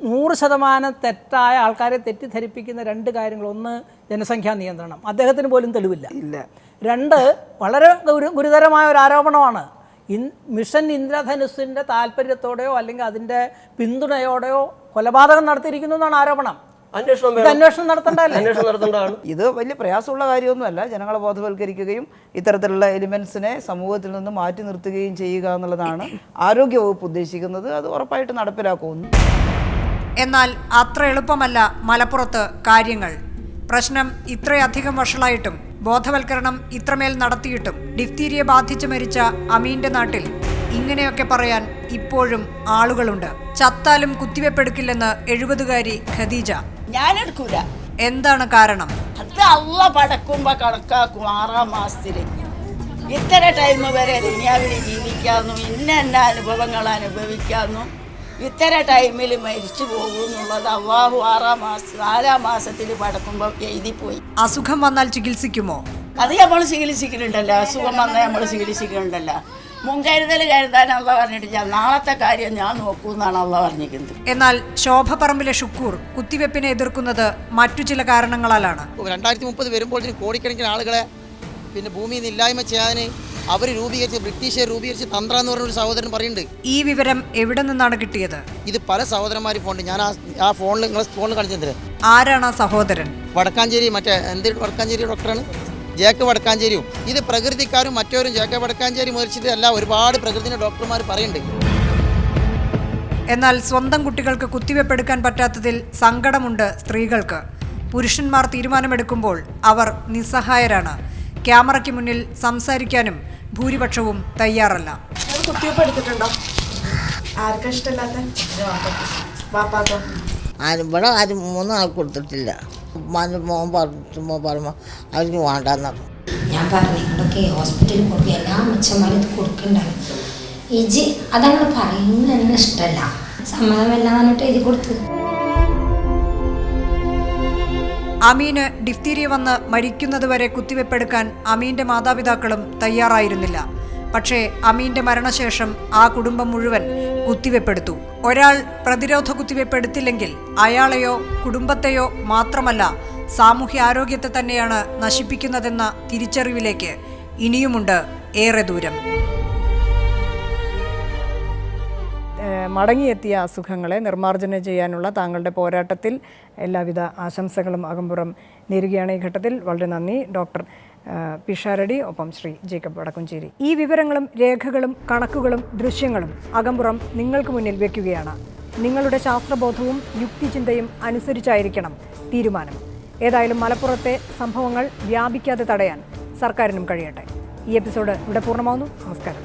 100% തെറ്റായ ആൾക്കാരെ തെറ്റിദ്ധരിപ്പിക്കുന്ന രണ്ട് കാര്യങ്ങൾ. ഒന്ന്, ജനസംഖ്യാ നിയന്ത്രണം. അദ്ദേഹത്തിന് പോലും തെളിവില്ല. 2, വളരെ ഗുരുതരമായ ഒരു ആരോപണമാണ്. മിഷൻ ഇന്ദ്രധനുസിൻ്റെ താല്പര്യത്തോടെയോ അല്ലെങ്കിൽ അതിൻ്റെ പിന്തുണയോടെയോ കൊലപാതകം നടത്തിയിരിക്കുന്നു എന്നാണ് ആരോപണം. അന്വേഷണം നടത്തേണ്ടതാണ്. ഇത് വലിയ പ്രയാസമുള്ള കാര്യമൊന്നുമല്ല. ജനങ്ങളെ ബോധവൽക്കരിക്കുകയും ഇത്തരത്തിലുള്ള എലിമെന്റ്സിനെ സമൂഹത്തിൽ നിന്ന് മാറ്റി നിർത്തുകയും ചെയ്യുക എന്നുള്ളതാണ് ആരോഗ്യവകുപ്പ് ഉദ്ദേശിക്കുന്നത്. അത് ഉറപ്പായിട്ട് നടപ്പിലാക്കുമെന്ന്. എന്നാൽ അത്ര എളുപ്പമല്ല മലപ്പുറത്ത് കാര്യങ്ങൾ. പ്രശ്നം ഇത്രയധികം വഷളായിട്ടും ബോധവൽക്കരണം ഇത്രമേൽ നടത്തിയിട്ടും ഡിഫ്തീരിയ ബാധിച്ച് മരിച്ച അമീന്റെ നാട്ടിൽ ഇങ്ങനെയൊക്കെ പറയാൻ ഇപ്പോഴും ആളുകളുണ്ട്. ചത്താലും കുത്തിവെപ്പെടുക്കില്ലെന്ന് 70-കാരി ഖദീജ. ഞാനെടുക്കൂല. എന്താണ് കാരണം? അത് അള്ള പടക്കുമ്പോ കണക്കാക്കും 6-ാം മാസത്തില് ഇത്ര ടൈം വരെ ദുനിയാവിൽ ജീവിക്കാന്നു, ഇന്ന അനുഭവങ്ങൾ അനുഭവിക്കാന്നു, ഇത്ര ടൈമിൽ മരിച്ചു പോകുന്നുള്ളത് അള്ളാഹു 4-ാം മാസത്തിൽ പടക്കുമ്പോ എഴുതിപ്പോയി. അസുഖം വന്നാൽ ചികിത്സിക്കുമോ? അത് നമ്മൾ ചികിത്സിക്കുന്നുണ്ടല്ലോ. അസുഖം വന്നാൽ നമ്മൾ ചികിത്സിക്കുന്നുണ്ടല്ലോ. മുൻകരുതൽ കരുതാൻ അള്ള പറഞ്ഞിട്ടില്ല. നാളത്തെ കാര്യം ഞാൻ നോക്കൂന്നാണ് അള്ള പറഞ്ഞിരിക്കുന്നത്. എന്നാൽ ശോഭ പറമ്പിലെ ഷുക്കൂർ കുത്തിവെപ്പിനെ എതിർക്കുന്നത് മറ്റു ചില കാരണങ്ങളാലാണ്. 2030 വരുമ്പോൾ കോടിക്കണക്കിന് ആളുകളെ ഭൂമിയിൽ നിന്ന് ഇല്ലായ്മ ചെയ്യാൻ അവർ ബ്രിട്ടീഷുകാർ രൂപീകരിച്ച് തന്ത്ര എന്ന് പറഞ്ഞൊരു സഹോദരൻ പറയുന്നുണ്ട്. ഈ വിവരം എവിടെ നിന്നാണ് കിട്ടിയത്? ഇത് പല സഹോദരന്മാരും ഫോണിൽ ഞാൻ ആ ഫോണിൽ നിങ്ങളെ ഫോണിൽ കാണിച്ചത്. ആരാണ് ആ സഹോദരൻ? വടക്കാഞ്ചേരി വടക്കാഞ്ചേരി ഡോക്ടറാണ് ജേക്കബ് വടക്കാഞ്ചേരിയും. ഇത് പ്രകൃതിക്കാരും മറ്റവരും ജേക്കബ് വടക്കാഞ്ചേരി മരിച്ചിട്ട് അല്ല, ഒരുപാട് പ്രകൃതിന്റെ ഡോക്ടർമാർ പറയുന്നുണ്ട്. എന്നാൽ സ്വന്തം കുട്ടികൾക്ക് കുത്തിവെപ്പെടുക്കാൻ പറ്റാത്തതിൽ സങ്കടമുണ്ട് സ്ത്രീകൾക്ക്. പുരുഷന്മാർ തീരുമാനമെടുക്കുമ്പോൾ അവർ നിസ്സഹായരാണ്. ക്യാമറയ്ക്ക് മുന്നിൽ സംസാരിക്കാനും ഭൂരിപക്ഷവും തയ്യാറല്ല. കുത്തിവെപ്പ് എടുത്തിട്ടുണ്ടോ? ആർക്കും ഇഷ്ടമില്ലാത്ത ഇവിടെ ആരും 3 ആൾക്ക് കൊടുത്തിട്ടില്ല. മോൻ പറയുമ്പോൾ അവർക്ക് വേണ്ടെന്ന് പറഞ്ഞു. ഞാൻ പറഞ്ഞു നിങ്ങളൊക്കെ ഹോസ്പിറ്റലിൽ കൊടുക്കുക, എല്ലാ അമ്മച്ചന്മാരും ഇത് കൊടുക്കണ്ടാവും. അതങ്ങൾ പറയുന്നത് എന്നെ ഇഷ്ടമല്ല, സമ്മതമല്ല എന്നിട്ട് എഴുതി കൊടുത്തു. അമീന് ഡിഫ്തീരിയ വന്ന് മരിക്കുന്നതുവരെ കുത്തിവെപ്പെടുക്കാൻ അമീന്റെ മാതാപിതാക്കളും തയ്യാറായിരുന്നില്ല. പക്ഷേ അമീന്റെ മരണശേഷം ആ കുടുംബം മുഴുവൻ കുത്തിവെപ്പെടുത്തു. ഒരാൾ പ്രതിരോധ കുത്തിവെപ്പെടുത്തില്ലെങ്കിൽ അയാളെയോ കുടുംബത്തെയോ മാത്രമല്ല സാമൂഹ്യാരോഗ്യത്തെ തന്നെയാണ് നശിപ്പിക്കുന്നതെന്ന തിരിച്ചറിവിലേക്ക് ഇനിയുമുണ്ട് ഏറെ ദൂരം. മടങ്ങിയെത്തിയ അസുഖങ്ങളെ നിർമ്മാർജ്ജനം ചെയ്യാനുള്ള താങ്കളുടെ പോരാട്ടത്തിൽ എല്ലാവിധ ആശംസകളും അകമ്പുറം നേരുകയാണ്. ഈ ഘട്ടത്തിൽ വളരെ നന്ദി ഡോക്ടർ പിഷാരടി, ഒപ്പം ശ്രീ ജേക്കബ് വടക്കുംചേരി. ഈ വിവരങ്ങളും രേഖകളും കണക്കുകളും ദൃശ്യങ്ങളും അകമ്പുറം നിങ്ങൾക്ക് മുന്നിൽ വയ്ക്കുകയാണ്. നിങ്ങളുടെ ശാസ്ത്രബോധവും യുക്തിചിന്തയും അനുസരിച്ചായിരിക്കണം തീരുമാനം. ഏതായാലും മലപ്പുറത്തെ സംഭവങ്ങൾ വ്യാപിക്കാതെ തടയാൻ സർക്കാരിനും കഴിയട്ടെ. ഈ എപ്പിസോഡ് ഇവിടെ പൂർണ്ണമാവുന്നു. നമസ്കാരം.